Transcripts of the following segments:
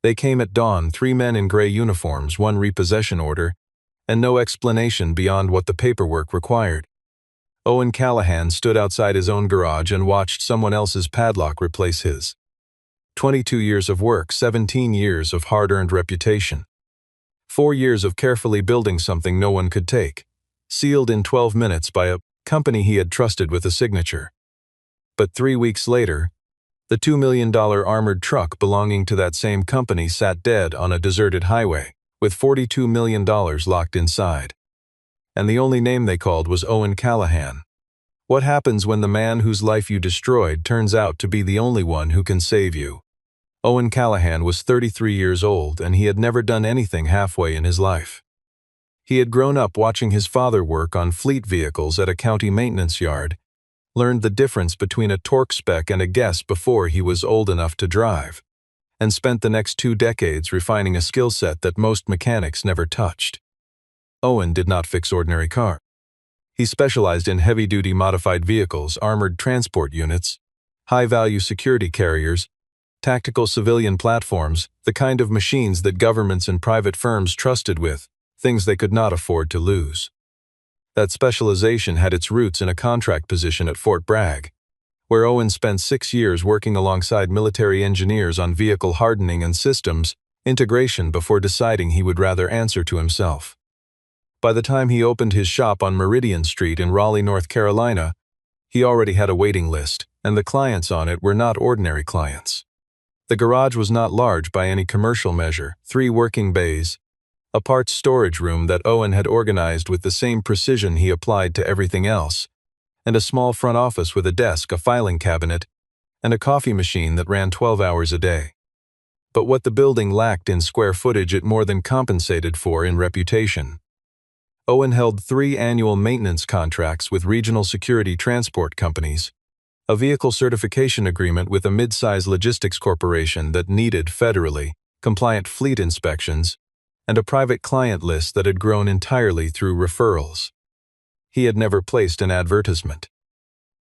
They came at dawn, 3 men in gray uniforms, 1 repossession order, and no explanation beyond what the paperwork required. Owen Callahan stood outside his own garage and watched someone else's padlock replace his. 22 years of work, 17 years of hard-earned reputation. 4 years of carefully building something no one could take, sealed in 12 minutes by a company he had trusted with a signature. But 3 weeks later, the $2 million armored truck belonging to that same company sat dead on a deserted highway, with $42 million locked inside. And the only name they called was Owen Callahan. What happens when the man whose life you destroyed turns out to be the only one who can save you? Owen Callahan was 33 years old, and he had never done anything halfway in his life. He had grown up watching his father work on fleet vehicles at a county maintenance yard, learned the difference between a torque spec and a guess before he was old enough to drive, and spent the next 2 decades refining a skill set that most mechanics never touched. Owen did not fix ordinary cars. He specialized in heavy-duty modified vehicles, armored transport units, high-value security carriers, tactical civilian platforms, the kind of machines that governments and private firms trusted with, things they could not afford to lose. That specialization had its roots in a contract position at Fort Bragg, where Owen spent 6 years working alongside military engineers on vehicle hardening and systems integration before deciding he would rather answer to himself. By the time he opened his shop on Meridian Street in Raleigh, North Carolina, he already had a waiting list, and the clients on it were not ordinary clients. The garage was not large by any commercial measure, 3 working bays, a parts storage room that Owen had organized with the same precision he applied to everything else, and a small front office with a desk, a filing cabinet, and a coffee machine that ran 12 hours a day. But what the building lacked in square footage it more than compensated for in reputation. Owen held 3 annual maintenance contracts with regional security transport companies, a vehicle certification agreement with a mid-size logistics corporation that needed federally compliant fleet inspections, and a private client list that had grown entirely through referrals. He had never placed an advertisement.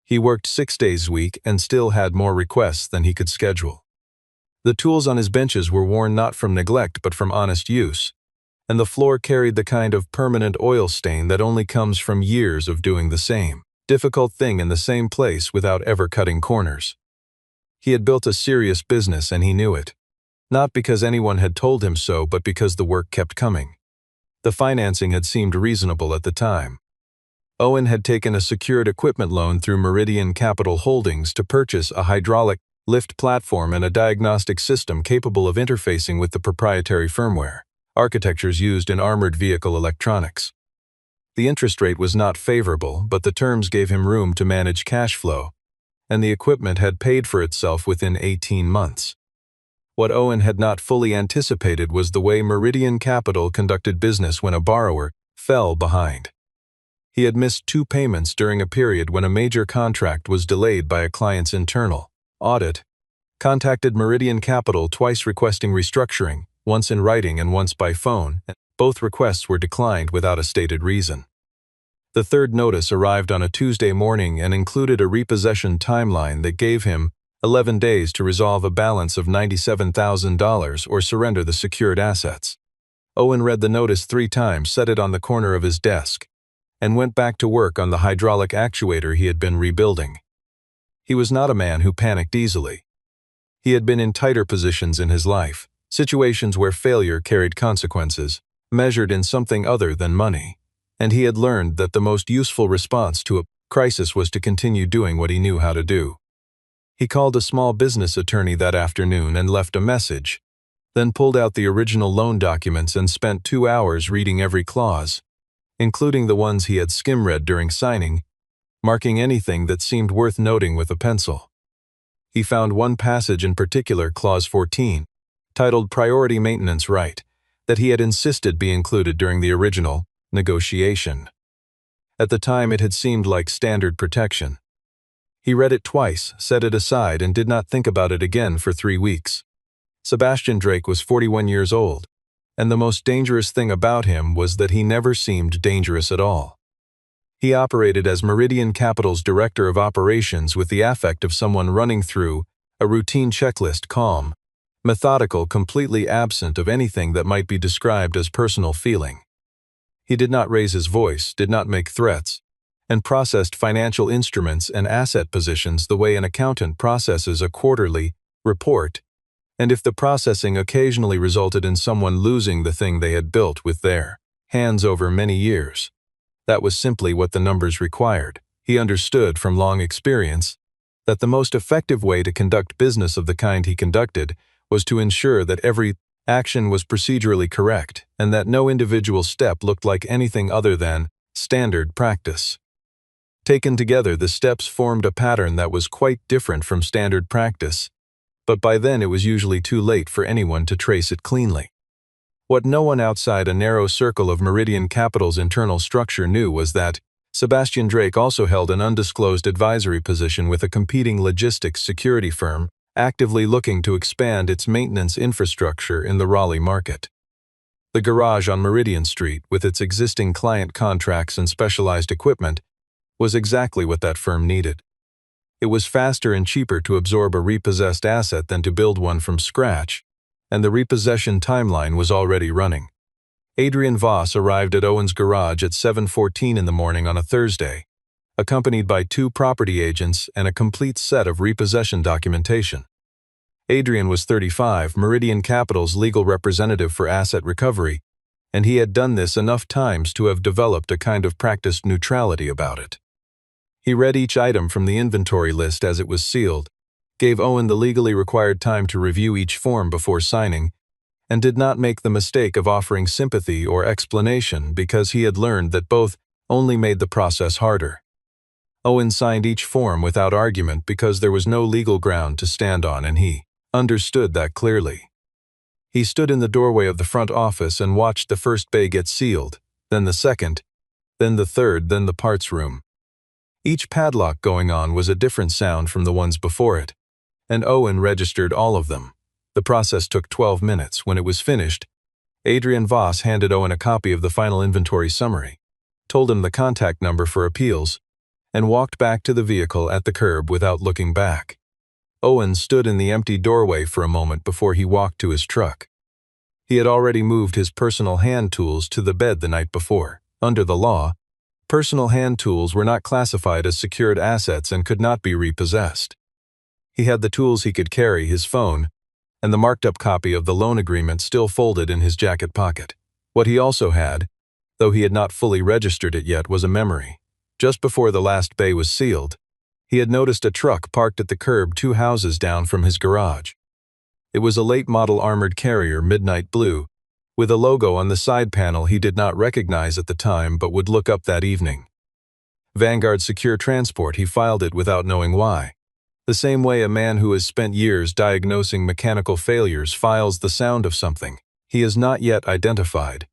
He worked 6 days a week and still had more requests than he could schedule. The tools on his benches were worn not from neglect but from honest use, and the floor carried the kind of permanent oil stain that only comes from years of doing the same difficult thing in the same place without ever cutting corners. He had built a serious business and he knew it. Not because anyone had told him so, but because the work kept coming. The financing had seemed reasonable at the time. Owen had taken a secured equipment loan through Meridian Capital Holdings to purchase a hydraulic lift platform and a diagnostic system capable of interfacing with the proprietary firmware architectures used in armored vehicle electronics. The interest rate was not favorable, but the terms gave him room to manage cash flow, and the equipment had paid for itself within 18 months. What Owen had not fully anticipated was the way Meridian Capital conducted business when a borrower fell behind. He had missed 2 payments during a period when a major contract was delayed by a client's internal audit, contacted Meridian Capital twice requesting restructuring, once in writing and once by phone, and both requests were declined without a stated reason. The third notice arrived on a Tuesday morning and included a repossession timeline that gave him 11 days to resolve a balance of $97,000 or surrender the secured assets. Owen read the notice 3 times, set it on the corner of his desk, and went back to work on the hydraulic actuator he had been rebuilding. He was not a man who panicked easily. He had been in tighter positions in his life, situations where failure carried consequences, measured in something other than money, and he had learned that the most useful response to a crisis was to continue doing what he knew how to do. He called a small business attorney that afternoon and left a message, then pulled out the original loan documents and spent 2 hours reading every clause, including the ones he had skim-read during signing, marking anything that seemed worth noting with a pencil. He found one passage in particular, Clause 14, titled Priority Maintenance Right, that he had insisted be included during the original negotiation. At the time it had seemed like standard protection. He read it twice, set it aside, and did not think about it again for 3 weeks. Sebastian Drake was 41 years old, and the most dangerous thing about him was that he never seemed dangerous at all. He operated as Meridian Capital's director of operations with the affect of someone running through a routine checklist, calm, methodical, completely absent of anything that might be described as personal feeling. He did not raise his voice, did not make threats, and processed financial instruments and asset positions the way an accountant processes a quarterly report, and if the processing occasionally resulted in someone losing the thing they had built with their hands over many years, that was simply what the numbers required. He understood from long experience that the most effective way to conduct business of the kind he conducted was to ensure that every action was procedurally correct and that no individual step looked like anything other than standard practice. Taken together, the steps formed a pattern that was quite different from standard practice, but by then it was usually too late for anyone to trace it cleanly. What no one outside a narrow circle of Meridian Capital's internal structure knew was that Sebastian Drake also held an undisclosed advisory position with a competing logistics security firm, actively looking to expand its maintenance infrastructure in the Raleigh market. The garage on Meridian Street, with its existing client contracts and specialized equipment, was exactly what that firm needed. It was faster and cheaper to absorb a repossessed asset than to build one from scratch, and the repossession timeline was already running. Adrian Voss arrived at Owen's garage at 7:14 in the morning on a Thursday, accompanied by 2 property agents and a complete set of repossession documentation. Adrian was 35, Meridian Capital's legal representative for asset recovery, and he had done this enough times to have developed a kind of practiced neutrality about it. He read each item from the inventory list as it was sealed, gave Owen the legally required time to review each form before signing, and did not make the mistake of offering sympathy or explanation because he had learned that both only made the process harder. Owen signed each form without argument because there was no legal ground to stand on, and he understood that clearly. He stood in the doorway of the front office and watched the first bay get sealed, then the second, then the third, then the parts room. Each padlock going on was a different sound from the ones before it, and Owen registered all of them. The process took 12 minutes. When it was finished, Adrian Voss handed Owen a copy of the final inventory summary, told him the contact number for appeals, and walked back to the vehicle at the curb without looking back. Owen stood in the empty doorway for a moment before he walked to his truck. He had already moved his personal hand tools to the bed the night before. Under the law, personal hand tools were not classified as secured assets and could not be repossessed. He had the tools he could carry, his phone, and the marked-up copy of the loan agreement still folded in his jacket pocket. What he also had, though he had not fully registered it yet, was a memory. Just before the last bay was sealed, he had noticed a truck parked at the curb 2 houses down from his garage. It was a late-model armored carrier, midnight blue, with a logo on the side panel he did not recognize at the time but would look up that evening. Vanguard Secure Transport. He filed it without knowing why. The same way a man who has spent years diagnosing mechanical failures files the sound of something he has not yet identified,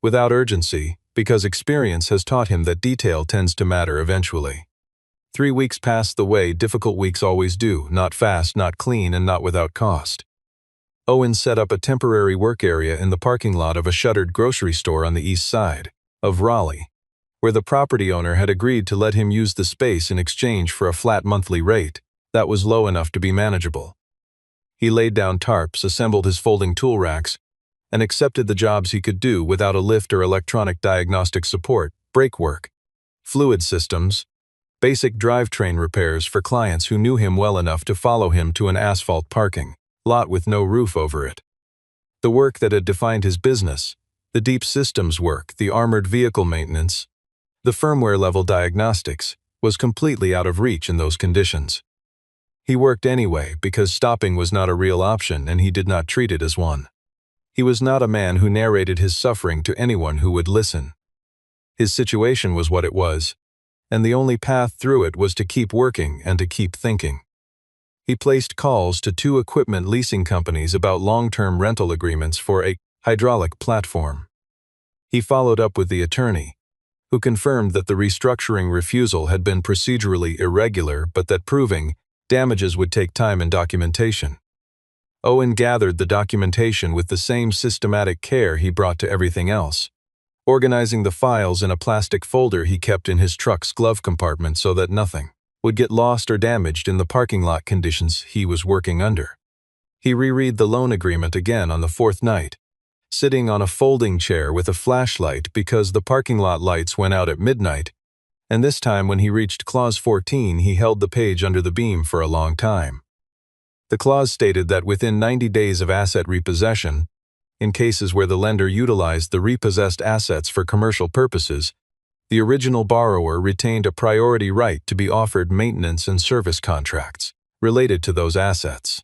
without urgency, because experience has taught him that detail tends to matter eventually. 3 weeks passed the way difficult weeks always do, not fast, not clean, and not without cost. Owen set up a temporary work area in the parking lot of a shuttered grocery store on the east side of Raleigh, where the property owner had agreed to let him use the space in exchange for a flat monthly rate that was low enough to be manageable. He laid down tarps, assembled his folding tool racks, and accepted the jobs he could do without a lift or electronic diagnostic support, brake work, fluid systems, basic drivetrain repairs for clients who knew him well enough to follow him to an asphalt parking lot with no roof over it. The work that had defined his business, the deep systems work, the armored vehicle maintenance, the firmware-level diagnostics, was completely out of reach in those conditions. He worked anyway because stopping was not a real option and he did not treat it as one. He was not a man who narrated his suffering to anyone who would listen. His situation was what it was, and the only path through it was to keep working and to keep thinking. He placed calls to 2 equipment leasing companies about long-term rental agreements for a hydraulic platform. He followed up with the attorney, who confirmed that the restructuring refusal had been procedurally irregular but that proving damages would take time and documentation. Owen gathered the documentation with the same systematic care he brought to everything else, organizing the files in a plastic folder he kept in his truck's glove compartment so that nothing would get lost or damaged in the parking lot conditions he was working under. He reread the loan agreement again on the fourth night, sitting on a folding chair with a flashlight because the parking lot lights went out at midnight, and this time when he reached Clause 14 he held the page under the beam for a long time. The clause stated that within 90 days of asset repossession, in cases where the lender utilized the repossessed assets for commercial purposes, the original borrower retained a priority right to be offered maintenance and service contracts related to those assets.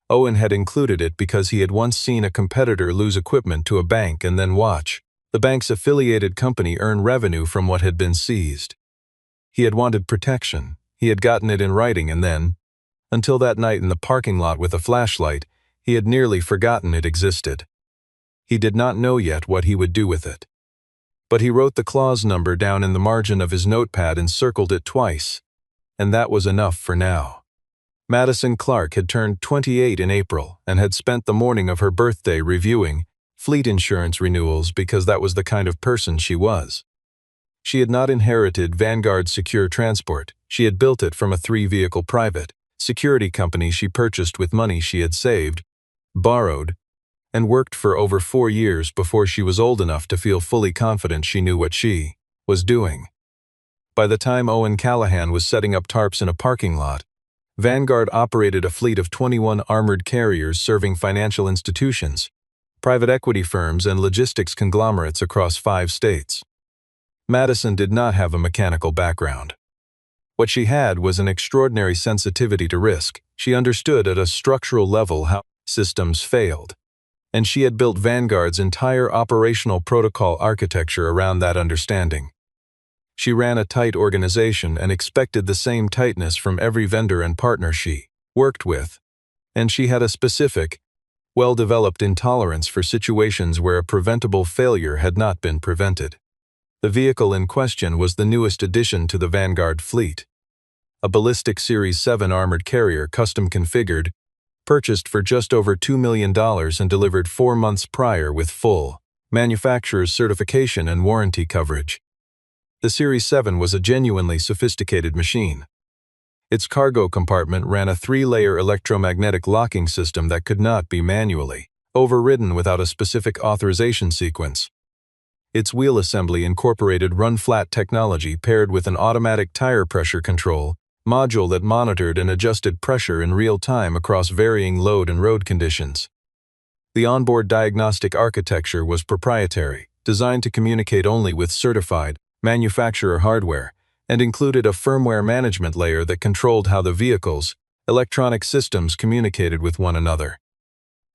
Owen had included it because he had once seen a competitor lose equipment to a bank and then watch the bank's affiliated company earn revenue from what had been seized. He had wanted protection. He had gotten it in writing, and then, until that night in the parking lot with a flashlight, he had nearly forgotten it existed. He did not know yet what he would do with it. But he wrote the clause number down in the margin of his notepad and circled it twice, and that was enough for now. Madison Clark had turned 28 in April and had spent the morning of her birthday reviewing fleet insurance renewals because that was the kind of person she was. She had not inherited Vanguard's secure transport. She had built it from a 3-vehicle private security company she purchased with money she had saved, borrowed, and worked for over 4 years before she was old enough to feel fully confident she knew what she was doing. By the time Owen Callahan was setting up tarps in a parking lot, Vanguard operated a fleet of 21 armored carriers serving financial institutions, private equity firms, and logistics conglomerates across 5 states. Madison did not have a mechanical background. What she had was an extraordinary sensitivity to risk. She understood at a structural level how systems failed, and she had built Vanguard's entire operational protocol architecture around that understanding. She ran a tight organization and expected the same tightness from every vendor and partner she worked with, and she had a specific, well-developed intolerance for situations where a preventable failure had not been prevented. The vehicle in question was the newest addition to the Vanguard fleet. A ballistic Series 7 armored carrier custom configured, purchased for just over $2 million and delivered 4 months prior with full manufacturer's certification and warranty coverage. The Series 7 was a genuinely sophisticated machine. Its cargo compartment ran a 3-layer electromagnetic locking system that could not be manually overridden without a specific authorization sequence. Its wheel assembly incorporated run-flat technology paired with an automatic tire pressure control module that monitored and adjusted pressure in real time across varying load and road conditions. The onboard diagnostic architecture was proprietary, designed to communicate only with certified manufacturer hardware, and included a firmware management layer that controlled how the vehicle's electronic systems communicated with one another.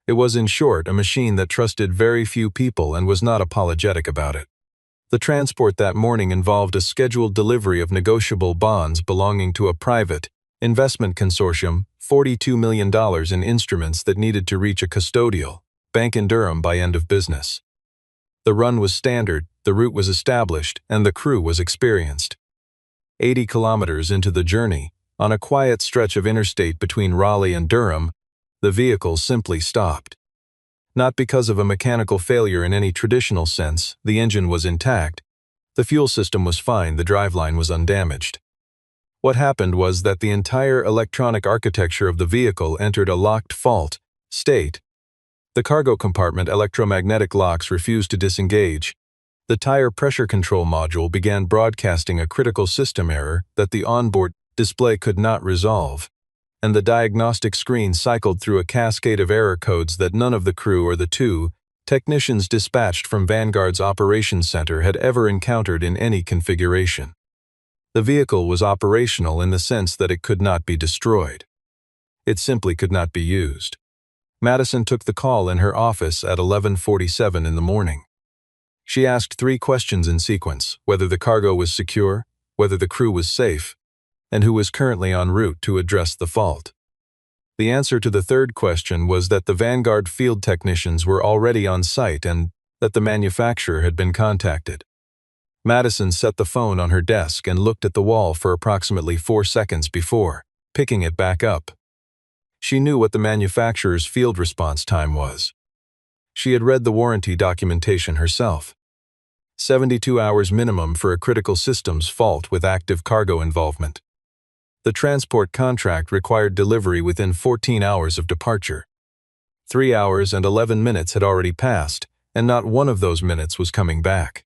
It was, in short, a machine that trusted very few people and was not apologetic about it. The transport that morning involved a scheduled delivery of negotiable bonds belonging to a private investment consortium, $42 million in instruments that needed to reach a custodial bank in Durham by end of business. The run was standard, the route was established, and the crew was experienced. 80 kilometers into the journey, on a quiet stretch of interstate between Raleigh and Durham, the vehicle simply stopped. Not because of a mechanical failure in any traditional sense. The engine was intact, the fuel system was fine, the driveline was undamaged. What happened was that the entire electronic architecture of the vehicle entered a locked fault state. The cargo compartment electromagnetic locks refused to disengage. The tire pressure control module began broadcasting a critical system error that the onboard display could not resolve, and the diagnostic screen cycled through a cascade of error codes that none of the crew or the 2 technicians dispatched from Vanguard's operations center had ever encountered in any configuration. The vehicle was operational in the sense that it could not be destroyed. It simply could not be used. Madison took the call in her office at 11:47 in the morning. She asked 3 questions in sequence: whether the cargo was secure, whether the crew was safe, and who was currently en route to address the fault. The answer to the 3rd question was that the Vanguard field technicians were already on site and that the manufacturer had been contacted. Madison set the phone on her desk and looked at the wall for approximately 4 seconds before picking it back up. She knew what the manufacturer's field response time was. She had read the warranty documentation herself. 72 hours minimum for a critical systems fault with active cargo involvement. The transport contract required delivery within 14 hours of departure. 3 hours and 11 minutes had already passed, and not one of those minutes was coming back.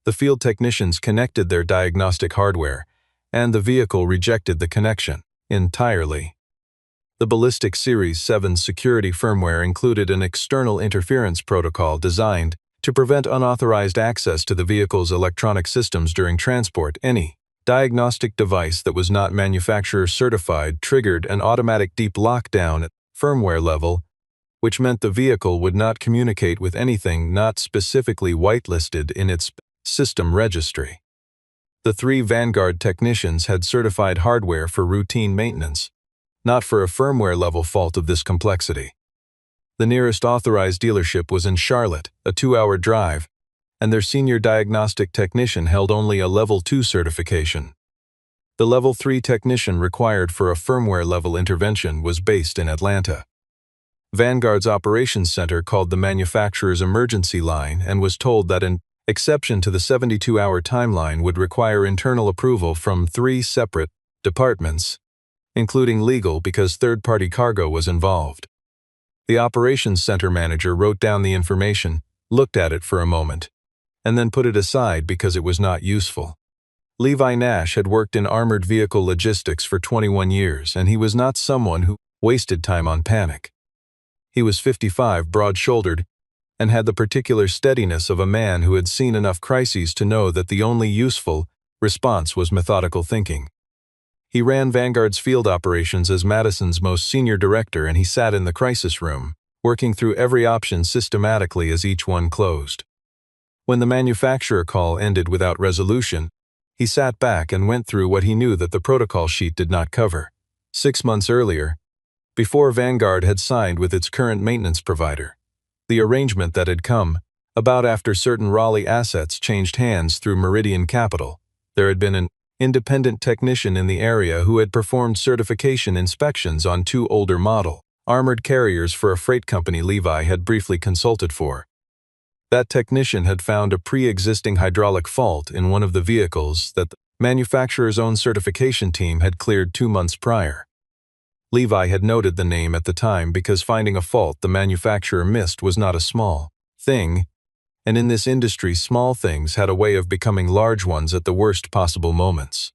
The field technicians connected their diagnostic hardware, and the vehicle rejected the connection entirely. The Ballistic Series 7 security firmware included an external interference protocol designed to prevent unauthorized access to the vehicle's electronic systems during transport. Any diagnostic device that was not manufacturer certified triggered an automatic deep lockdown at firmware level, which meant the vehicle would not communicate with anything not specifically whitelisted in its system registry. The 3 Vanguard technicians had certified hardware for routine maintenance, not for a firmware-level fault of this complexity. The nearest authorized dealership was in Charlotte, a 2-hour drive, and their senior diagnostic technician held only a Level 2 certification. The Level 3 technician required for a firmware-level intervention was based in Atlanta. Vanguard's operations center called the manufacturer's emergency line and was told that an exception to the 72-hour timeline would require internal approval from 3 separate departments, including legal, because third-party cargo was involved. The operations center manager wrote down the information, looked at it for a moment, and then put it aside because it was not useful. Levi Nash had worked in armored vehicle logistics for 21 years, and he was not someone who wasted time on panic. He was 55, broad-shouldered, and had the particular steadiness of a man who had seen enough crises to know that the only useful response was methodical thinking. He ran Vanguard's field operations as Madison's most senior director, and he sat in the crisis room, working through every option systematically as each one closed. When the manufacturer call ended without resolution, he sat back and went through what he knew that the protocol sheet did not cover. 6 months earlier, before Vanguard had signed with its current maintenance provider, the arrangement that had come about after certain Raleigh assets changed hands through Meridian Capital, there had been an independent technician in the area who had performed certification inspections on 2 older model armored carriers for a freight company Levi had briefly consulted for. That technician had found a pre-existing hydraulic fault in one of the vehicles that the manufacturer's own certification team had cleared 2 months prior. Levi had noted the name at the time because finding a fault the manufacturer missed was not a small thing, and in this industry small things had a way of becoming large ones at the worst possible moments.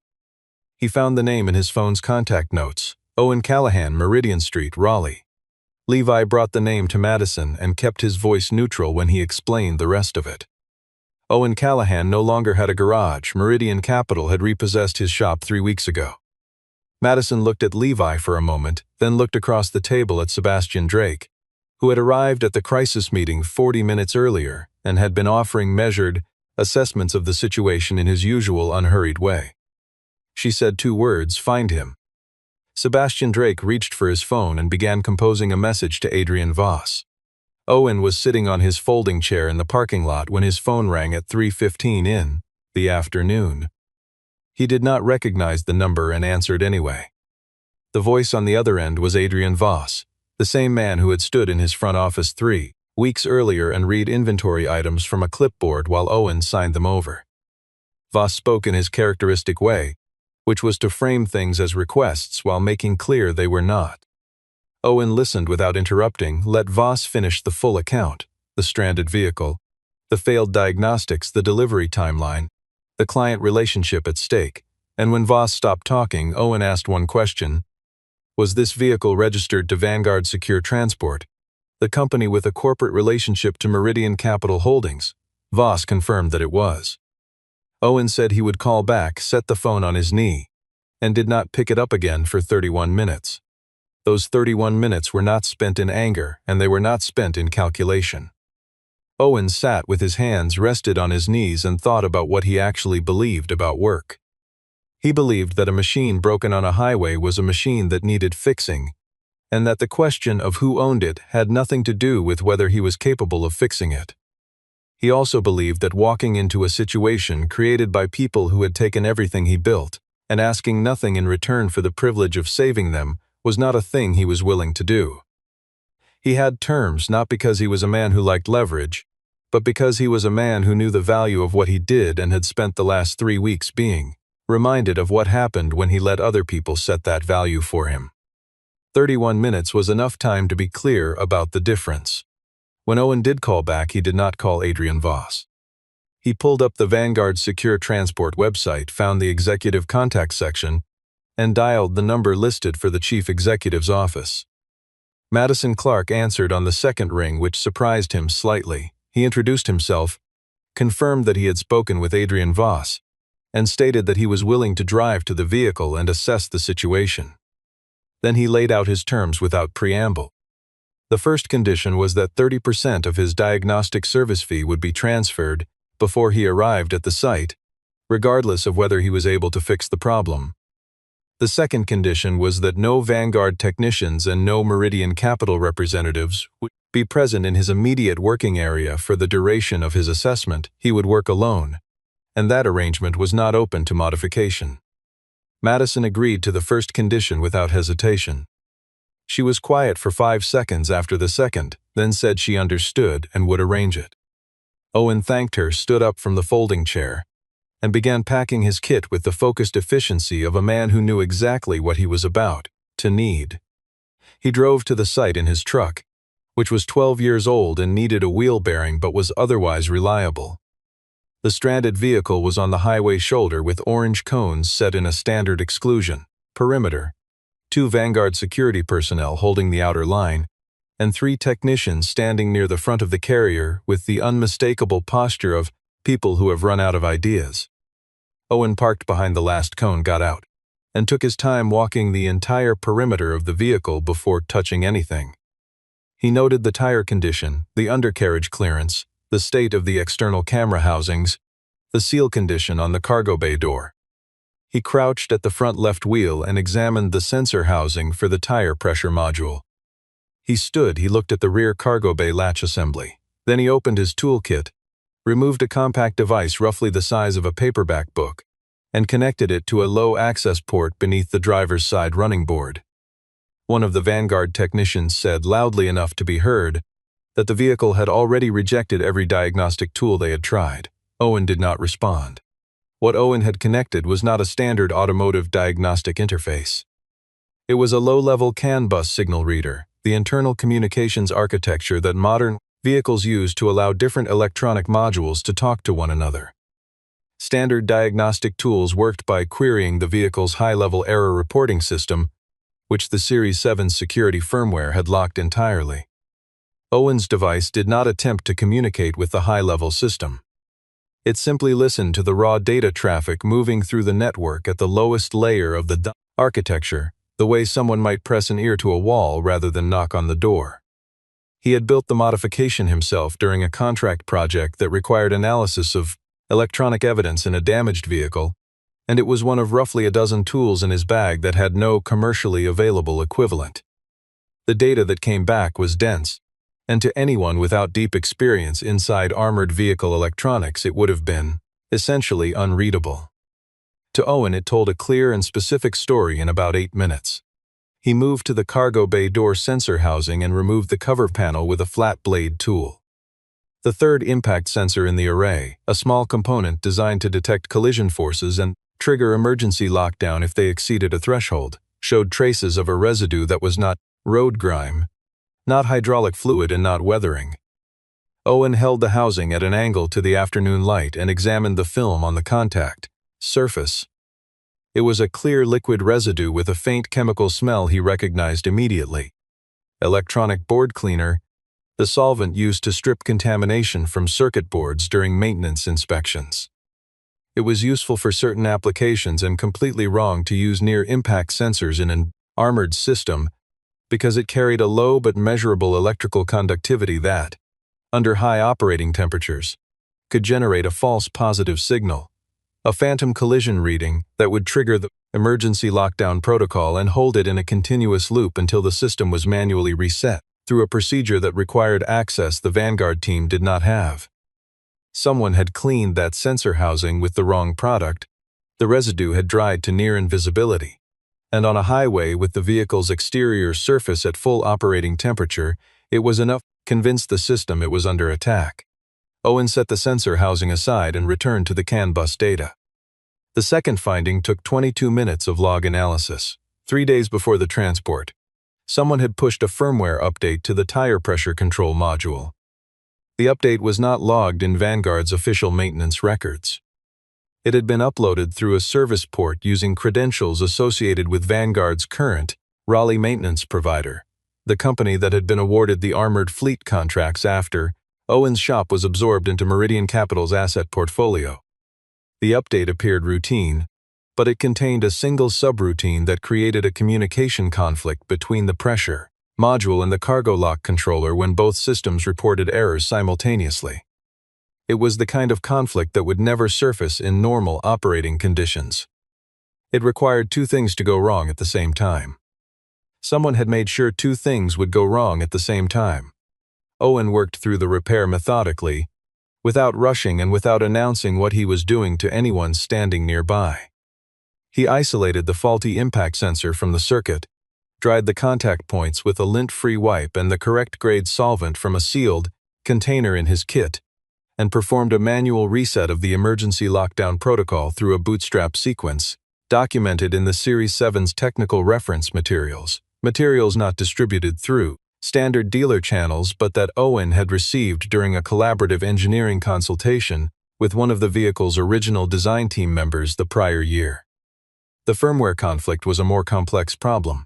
He found the name in his phone's contact notes: Owen Callahan, Meridian Street, Raleigh. Levi brought the name to Madison and kept his voice neutral when he explained the rest of it. Owen Callahan no longer had a garage. Meridian Capital had repossessed his shop 3 weeks ago. Madison looked at Levi for a moment, then looked across the table at Sebastian Drake, who had arrived at the crisis meeting 40 minutes earlier and had been offering measured assessments of the situation in his usual unhurried way. She said 2 words: "Find him." Sebastian Drake reached for his phone and began composing a message to Adrian Voss. Owen was sitting on his folding chair in the parking lot when his phone rang at 3:15 in the afternoon. He did not recognize the number and answered anyway. The voice on the other end was Adrian Voss, the same man who had stood in his front office 3 weeks earlier and read inventory items from a clipboard while Owen signed them over. Voss spoke in his characteristic way, which was to frame things as requests while making clear they were not. Owen listened without interrupting, let Voss finish the full account: the stranded vehicle, the failed diagnostics, the delivery timeline, the client relationship at stake, and when Voss stopped talking, Owen asked one question: was this vehicle registered to Vanguard Secure Transport, the company with a corporate relationship to Meridian Capital Holdings? Voss confirmed that it was. Owen said he would call back, set the phone on his knee, and did not pick it up again for 31 minutes. Those 31 minutes were not spent in anger, and they were not spent in calculation. Owen sat with his hands rested on his knees and thought about what he actually believed about work. He believed that a machine broken on a highway was a machine that needed fixing, and that the question of who owned it had nothing to do with whether he was capable of fixing it. He also believed that walking into a situation created by people who had taken everything he built and asking nothing in return for the privilege of saving them was not a thing he was willing to do. He had terms not because he was a man who liked leverage, but because he was a man who knew the value of what he did and had spent the last 3 weeks being reminded of what happened when he let other people set that value for him. 31 minutes was enough time to be clear about the difference. When Owen did call back, he did not call Adrian Voss. He pulled up the Vanguard Secure Transport website, found the executive contact section, and dialed the number listed for the chief executive's office. Madison Clark answered on the second ring, which surprised him slightly. He introduced himself, confirmed that he had spoken with Adrian Voss, and stated that he was willing to drive to the vehicle and assess the situation. Then he laid out his terms without preamble. The first condition was that 30% of his diagnostic service fee would be transferred before he arrived at the site, regardless of whether he was able to fix the problem. The second condition was that no Vanguard technicians and no Meridian Capital representatives would be present in his immediate working area for the duration of his assessment. He would work alone, and that arrangement was not open to modification. Madison agreed to the first condition without hesitation. She was quiet for 5 seconds after the second, then said she understood and would arrange it. Owen thanked her, stood up from the folding chair, and began packing his kit with the focused efficiency of a man who knew exactly what he was about to need. He drove to the site in his truck, which was 12 years old and needed a wheel bearing but was otherwise reliable. The stranded vehicle was on the highway shoulder with orange cones set in a standard exclusion perimeter, 2 Vanguard security personnel holding the outer line, and 3 technicians standing near the front of the carrier with the unmistakable posture of people who have run out of ideas. Owen parked behind the last cone, got out, and took his time walking the entire perimeter of the vehicle before touching anything. He noted the tire condition, the undercarriage clearance, the state of the external camera housings, the seal condition on the cargo bay door. He crouched at the front left wheel and examined the sensor housing for the tire pressure module. He stood, he looked at the rear cargo bay latch assembly. Then he opened his toolkit, removed a compact device roughly the size of a paperback book, and connected it to a low access port beneath the driver's side running board. One of the Vanguard technicians said loudly enough to be heard that the vehicle had already rejected every diagnostic tool they had tried. Owen did not respond. What Owen had connected was not a standard automotive diagnostic interface. It was a low-level CAN bus signal reader, the internal communications architecture that modern vehicles use to allow different electronic modules to talk to one another. Standard diagnostic tools worked by querying the vehicle's high-level error reporting system, which the Series 7's security firmware had locked entirely. Owen's device did not attempt to communicate with the high-level system. It simply listened to the raw data traffic moving through the network at the lowest layer of the architecture, the way someone might press an ear to a wall rather than knock on the door. He had built the modification himself during a contract project that required analysis of electronic evidence in a damaged vehicle, and it was one of roughly a dozen tools in his bag that had no commercially available equivalent. The data that came back was dense, and to anyone without deep experience inside armored vehicle electronics it would have been, essentially, unreadable. To Owen it told a clear and specific story in about 8 minutes. He moved to the cargo bay door sensor housing and removed the cover panel with a flat blade tool. The third impact sensor in the array, a small component designed to detect collision forces and trigger emergency lockdown if they exceeded a threshold, showed traces of a residue that was not road grime, not hydraulic fluid, and not weathering. Owen held the housing at an angle to the afternoon light and examined the film on the contact surface. It was a clear liquid residue with a faint chemical smell he recognized immediately. Electronic board cleaner, the solvent used to strip contamination from circuit boards during maintenance inspections. It was useful for certain applications and completely wrong to use near-impact sensors in an armored system because it carried a low but measurable electrical conductivity that, under high operating temperatures, could generate a false positive signal, a phantom collision reading that would trigger the emergency lockdown protocol and hold it in a continuous loop until the system was manually reset through a procedure that required access the Vanguard team did not have. Someone had cleaned that sensor housing with the wrong product, the residue had dried to near invisibility, and on a highway with the vehicle's exterior surface at full operating temperature, it was enough to convince the system it was under attack. Owen set the sensor housing aside and returned to the CAN bus data. The second finding took 22 minutes of log analysis, 3 days before the transport. Someone had pushed a firmware update to the tire pressure control module. The update was not logged in Vanguard's official maintenance records. It had been uploaded through a service port using credentials associated with Vanguard's current Raleigh maintenance provider, the company that had been awarded the armored fleet contracts after Owen's shop was absorbed into Meridian Capital's asset portfolio. The update appeared routine, but it contained a single subroutine that created a communication conflict between the pressure module and the cargo lock controller when both systems reported errors simultaneously. It was the kind of conflict that would never surface in normal operating conditions. It required two things to go wrong at the same time. Someone had made sure two things would go wrong at the same time. Owen worked through the repair methodically, without rushing and without announcing what he was doing to anyone standing nearby. He isolated the faulty impact sensor from the circuit, dried the contact points with a lint-free wipe and the correct grade solvent from a sealed container in his kit, and performed a manual reset of the emergency lockdown protocol through a bootstrap sequence, documented in the Series 7's technical reference materials not distributed through standard dealer channels but that Owen had received during a collaborative engineering consultation with one of the vehicle's original design team members the prior year. The firmware conflict was a more complex problem.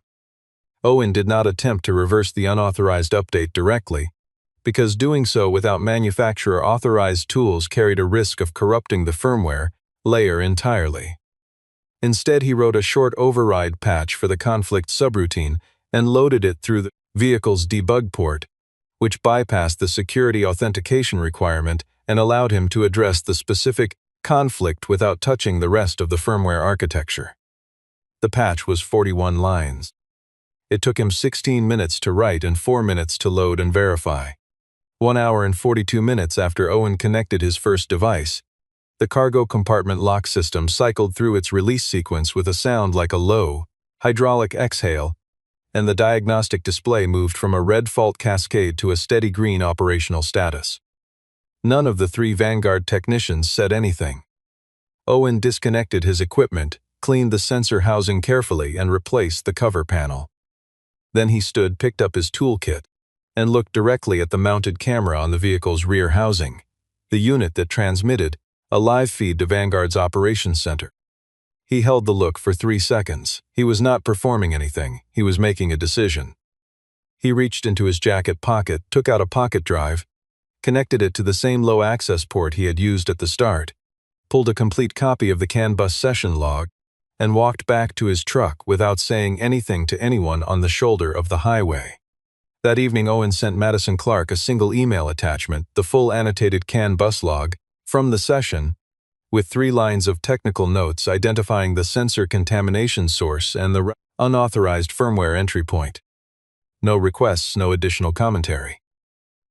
Owen did not attempt to reverse the unauthorized update directly, because doing so without manufacturer-authorized tools carried a risk of corrupting the firmware layer entirely. Instead, he wrote a short override patch for the conflict subroutine and loaded it through the vehicle's debug port, which bypassed the security authentication requirement and allowed him to address the specific conflict without touching the rest of the firmware architecture. The patch was 41 lines. It took him 16 minutes to write and 4 minutes to load and verify. 1 hour and 42 minutes after Owen connected his first device, the cargo compartment lock system cycled through its release sequence with a sound like a low, hydraulic exhale, and the diagnostic display moved from a red fault cascade to a steady green operational status. None of the 3 Vanguard technicians said anything. Owen disconnected his equipment, cleaned the sensor housing carefully, and replaced the cover panel. Then he picked up his toolkit, and looked directly at the mounted camera on the vehicle's rear housing, the unit that transmitted a live feed to Vanguard's operations center. He held the look for 3 seconds. He was not performing anything, he was making a decision. He reached into his jacket pocket, took out a pocket drive, connected it to the same low access port he had used at the start, pulled a complete copy of the CAN bus session log, and walked back to his truck without saying anything to anyone on the shoulder of the highway. That evening, Owen sent Madison Clark a single email attachment, the full annotated CAN bus log, from the session, with 3 lines of technical notes identifying the sensor contamination source and the unauthorized firmware entry point. No requests, no additional commentary.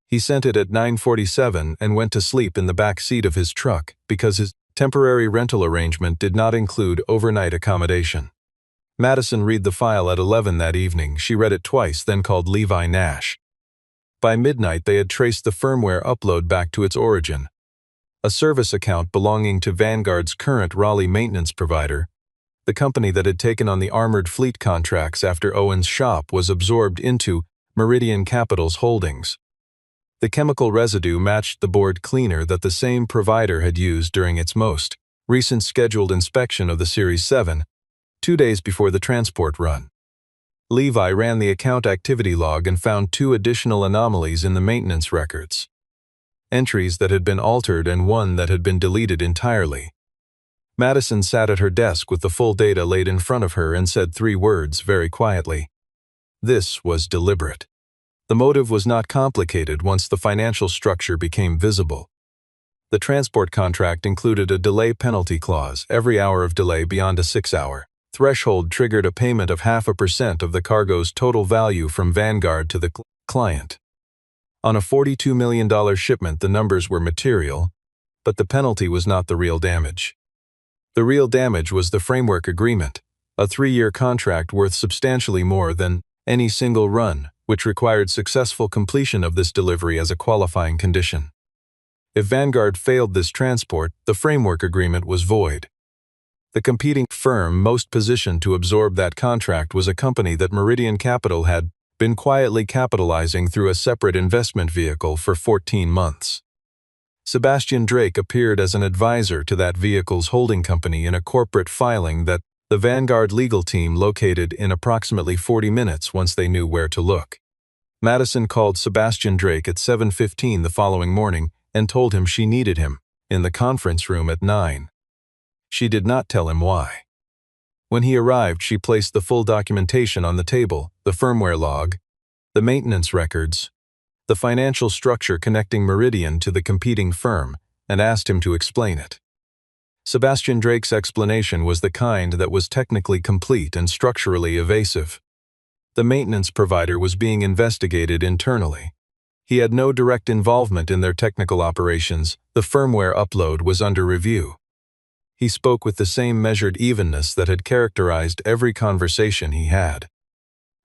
He sent it at 9:47 and went to sleep in the back seat of his truck because his temporary rental arrangement did not include overnight accommodation. Madison read the file at 11 that evening. She read it twice, then called Levi Nash. By midnight, they had traced the firmware upload back to its origin, a service account belonging to Vanguard's current Raleigh maintenance provider, the company that had taken on the armored fleet contracts after Owen's shop was absorbed into Meridian Capital's holdings. The chemical residue matched the board cleaner that the same provider had used during its most recent scheduled inspection of the Series 7, 2 days before the transport run. Levi ran the account activity log and found 2 additional anomalies in the maintenance records. Entries that had been altered and one that had been deleted entirely. Madison sat at her desk with the full data laid in front of her and said 3 words very quietly. This was deliberate. The motive was not complicated once the financial structure became visible. The transport contract included a delay penalty clause. Every hour of delay beyond a 6-hour threshold triggered a payment of 0.5% of the cargo's total value from Vanguard to the client. On a $42 million shipment, the numbers were material, but the penalty was not the real damage. The real damage was the framework agreement, a 3-year contract worth substantially more than any single run, which required successful completion of this delivery as a qualifying condition. If Vanguard failed this transport, the framework agreement was void. The competing firm most positioned to absorb that contract was a company that Meridian Capital had been quietly capitalizing through a separate investment vehicle for 14 months. Sebastian Drake appeared as an advisor to that vehicle's holding company in a corporate filing that the Vanguard legal team located in approximately 40 minutes once they knew where to look. Madison called Sebastian Drake at 7:15 the following morning and told him she needed him in the conference room at 9. She did not tell him why. When he arrived, she placed the full documentation on the table, the firmware log, the maintenance records, the financial structure connecting Meridian to the competing firm, and asked him to explain it. Sebastian Drake's explanation was the kind that was technically complete and structurally evasive. The maintenance provider was being investigated internally. He had no direct involvement in their technical operations. The firmware upload was under review. He spoke with the same measured evenness that had characterized every conversation he had.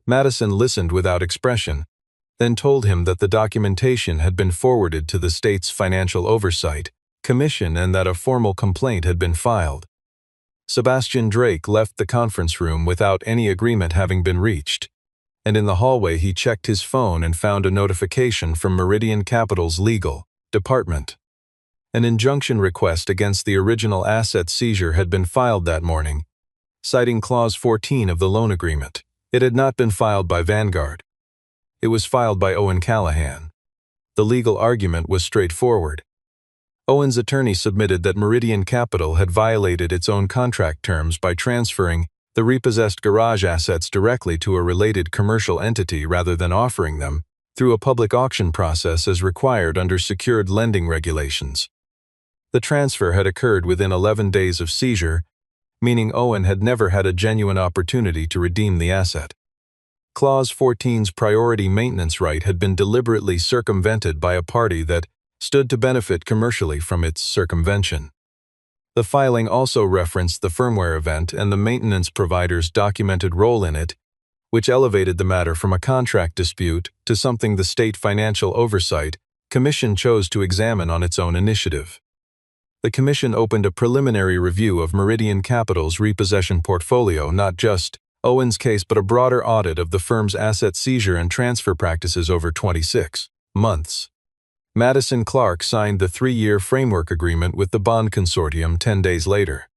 Madison listened without expression, then told him that the documentation had been forwarded to the state's Financial Oversight Commission and that a formal complaint had been filed. Sebastian Drake left the conference room without any agreement having been reached, and in the hallway he checked his phone and found a notification from Meridian Capital's legal department. An injunction request against the original asset seizure had been filed that morning, citing Clause 14 of the loan agreement. It had not been filed by Vanguard. It was filed by Owen Callahan. The legal argument was straightforward. Owen's attorney submitted that Meridian Capital had violated its own contract terms by transferring the repossessed garage assets directly to a related commercial entity rather than offering them through a public auction process as required under secured lending regulations. The transfer had occurred within 11 days of seizure, meaning Owen had never had a genuine opportunity to redeem the asset. Clause 14's priority maintenance right had been deliberately circumvented by a party that stood to benefit commercially from its circumvention. The filing also referenced the firmware event and the maintenance provider's documented role in it, which elevated the matter from a contract dispute to something the State Financial Oversight Commission chose to examine on its own initiative. The Commission opened a preliminary review of Meridian Capital's repossession portfolio, not just Owen's case but a broader audit of the firm's asset seizure and transfer practices over 26 months. Madison Clark signed the 3-year framework agreement with the bond consortium 10 days later.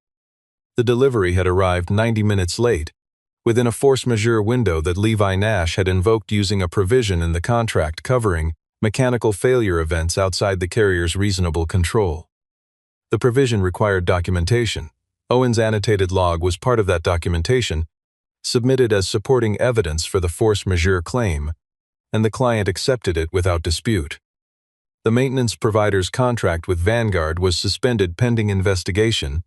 The delivery had arrived 90 minutes late, within a force majeure window that Levi Nash had invoked using a provision in the contract covering mechanical failure events outside the carrier's reasonable control. The provision required documentation. Owen's annotated log was part of that documentation, submitted as supporting evidence for the force majeure claim, and the client accepted it without dispute. The maintenance provider's contract with Vanguard was suspended pending investigation,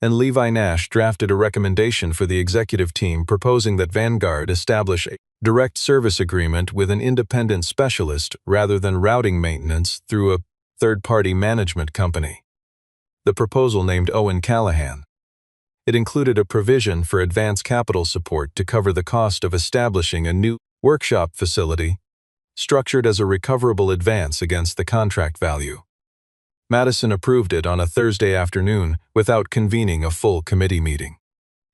and Levi Nash drafted a recommendation for the executive team proposing that Vanguard establish a direct service agreement with an independent specialist rather than routing maintenance through a third-party management company. The proposal named Owen Callahan. It included a provision for advance capital support to cover the cost of establishing a new workshop facility, structured as a recoverable advance against the contract value. Madison approved it on a Thursday afternoon without convening a full committee meeting.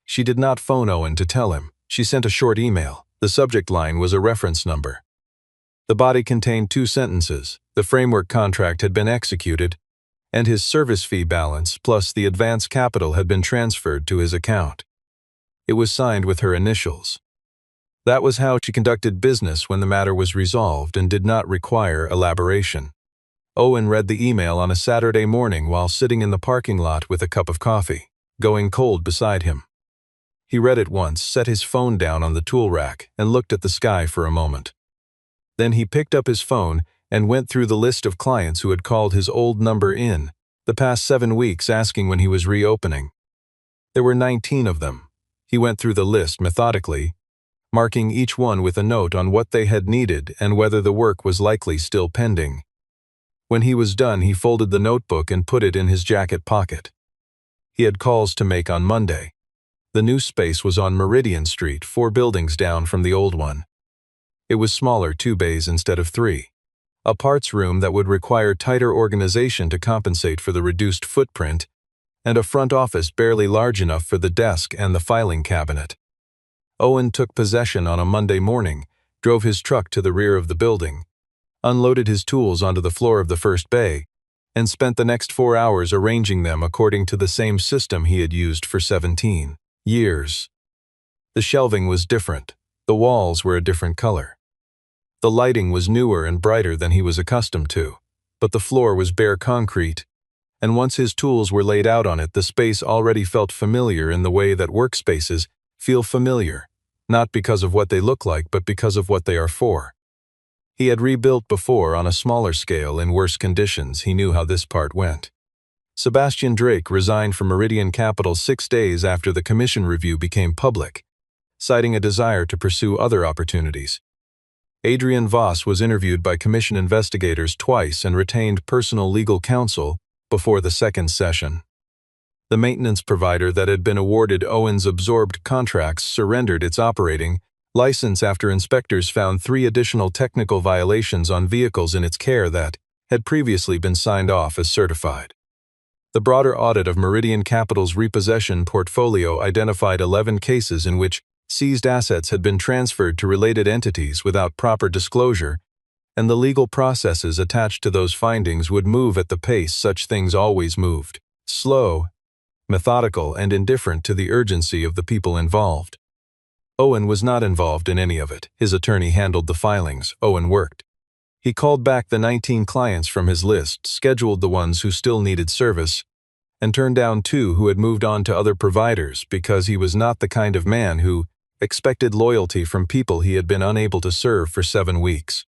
She did not phone Owen to tell him. She sent a short email. The subject line was a reference number. The body contained 2 sentences. The framework contract had been executed, and his service fee balance plus the advance capital had been transferred to his account. It was signed with her initials. That was how she conducted business when the matter was resolved and did not require elaboration. Owen read the email on a Saturday morning while sitting in the parking lot with a cup of coffee, going cold beside him. He read it once, set his phone down on the tool rack, and looked at the sky for a moment. Then he picked up his phone and went through the list of clients who had called his old number in the past 7 weeks asking when he was reopening. There were 19 of them. He went through the list methodically, marking each one with a note on what they had needed and whether the work was likely still pending. When he was done, he folded the notebook and put it in his jacket pocket. He had calls to make on Monday. The new space was on Meridian Street, 4 buildings down from the old one. It was smaller, 2 bays instead of 3. A parts room that would require tighter organization to compensate for the reduced footprint, and a front office barely large enough for the desk and the filing cabinet. Owen took possession on a Monday morning, drove his truck to the rear of the building, unloaded his tools onto the floor of the first bay, and spent the next 4 hours arranging them according to the same system he had used for 17 years. The shelving was different. The walls were a different color. The lighting was newer and brighter than he was accustomed to, but the floor was bare concrete, and once his tools were laid out on it, the space already felt familiar in the way that workspaces feel familiar, not because of what they look like, but because of what they are for. He had rebuilt before on a smaller scale in worse conditions. He knew how this part went. Sebastian Drake resigned from Meridian Capital 6 days after the commission review became public, citing a desire to pursue other opportunities. Adrian Voss was interviewed by commission investigators twice and retained personal legal counsel before the second session. The maintenance provider that had been awarded Owen's absorbed contracts surrendered its operating license after inspectors found 3 additional technical violations on vehicles in its care that had previously been signed off as certified. The broader audit of Meridian Capital's repossession portfolio identified 11 cases in which seized assets had been transferred to related entities without proper disclosure, and the legal processes attached to those findings would move at the pace such things always moved: slow, methodical, and indifferent to the urgency of the people involved. Owen was not involved in any of it. His attorney handled the filings. Owen worked. He called back the 19 clients from his list, scheduled the ones who still needed service, and turned down 2 who had moved on to other providers because he was not the kind of man who expected loyalty from people he had been unable to serve for 7 weeks.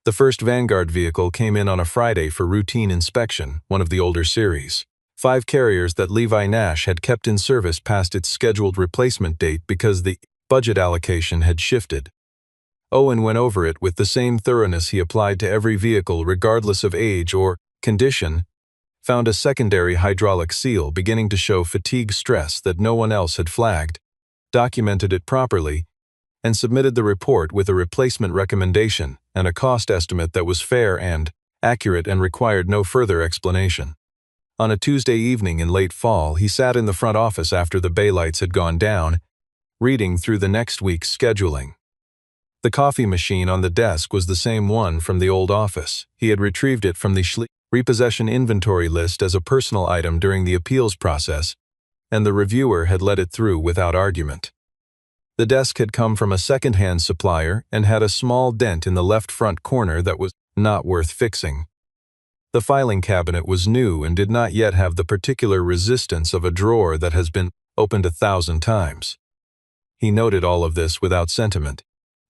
The first Vanguard vehicle came in on a Friday for routine inspection, one of the older series. 5 carriers that Levi Nash had kept in service past its scheduled replacement date because the budget allocation had shifted. Owen went over it with the same thoroughness he applied to every vehicle regardless of age or condition, found a secondary hydraulic seal beginning to show fatigue stress that no one else had flagged, documented it properly, and submitted the report with a replacement recommendation and a cost estimate that was fair and accurate and required no further explanation. On a Tuesday evening in late fall, he sat in the front office after the bay lights had gone down, reading through the next week's scheduling. The coffee machine on the desk was the same one from the old office. He had retrieved it from the repossession inventory list as a personal item during the appeals process, and the reviewer had let it through without argument. The desk had come from a second-hand supplier and had a small dent in the left front corner that was not worth fixing. The filing cabinet was new and did not yet have the particular resistance of a drawer that has been opened 1,000 times. He noted all of this without sentiment,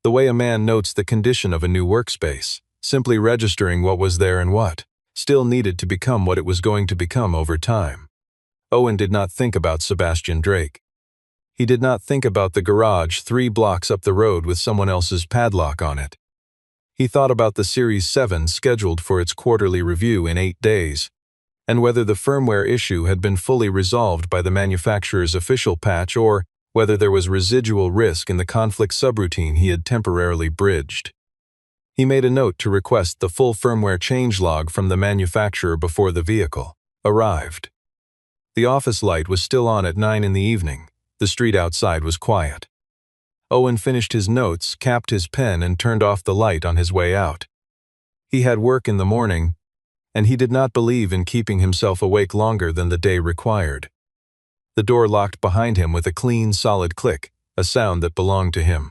the way a man notes the condition of a new workspace, simply registering what was there and what still needed to become what it was going to become over time. Owen did not think about Sebastian Drake. He did not think about the garage 3 blocks up the road with someone else's padlock on it. He thought about the Series 7 scheduled for its quarterly review in 8 days, and whether the firmware issue had been fully resolved by the manufacturer's official patch or whether there was residual risk in the conflict subroutine he had temporarily bridged. He made a note to request the full firmware changelog from the manufacturer before the vehicle arrived. The office light was still on at 9 in the evening. The street outside was quiet. Owen finished his notes, capped his pen, and turned off the light on his way out. He had work in the morning, and he did not believe in keeping himself awake longer than the day required. The door locked behind him with a clean, solid click, a sound that belonged to him.